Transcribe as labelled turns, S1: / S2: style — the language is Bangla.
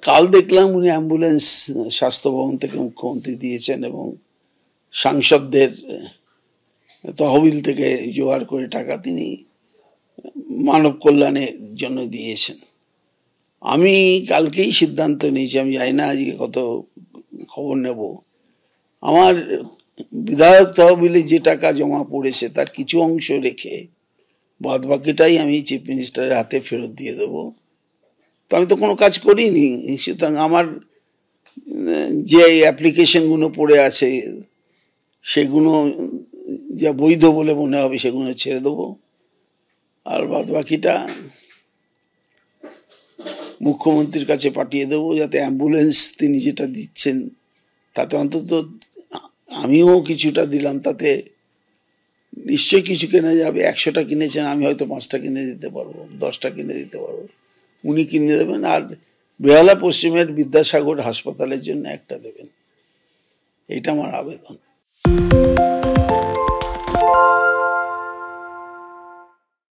S1: কাল দেখলাম উনি অ্যাম্বুলেন্স স্বাস্থ্য ভবন থেকে মুখ্যমন্ত্রী দিয়েছেন এবং সাংসদদের তহবিল থেকে জোগাড় করে টাকা তিনি মানব কল্যাণের জন্য দিয়েছেন। আমি কালকেই সিদ্ধান্ত নিয়েছি, আমি জানি না আজকে কত খবর নেব, আমার বিধায়ক তহবিলে যে টাকা জমা পড়েছে তার কিছু অংশ রেখে বাদ বাকিটাই আমি চিফ মিনিস্টারের হাতে ফেরত দিয়ে দেবো। তো আমি তো কোনো কাজ করিনি, সুতরাং আমার যে অ্যাপ্লিকেশনগুলো পড়ে আছে সেগুলো যা বৈধ বলে মনে হবে সেগুলো ছেড়ে দেবো, আর বাদ বাকিটা মুখ্যমন্ত্রীর কাছে পাঠিয়ে দেবো, যাতে অ্যাম্বুলেন্স তিনি যেটা দিচ্ছেন তাতে অন্তত আমিও কিছুটা দিলাম, তাতে নিশ্চয়ই কিছু কেনা যাবে। 100টা কিনেছেন, আমি হয়তো 5টা কিনে দিতে পারবো, 10টা কিনে দিতে পারবো, উনি কিনে দেবেন। আর বেহালা পশ্চিমের বিদ্যাসাগর হাসপাতালের জন্য একটা দেবেন, এইটা আমার আবেদন।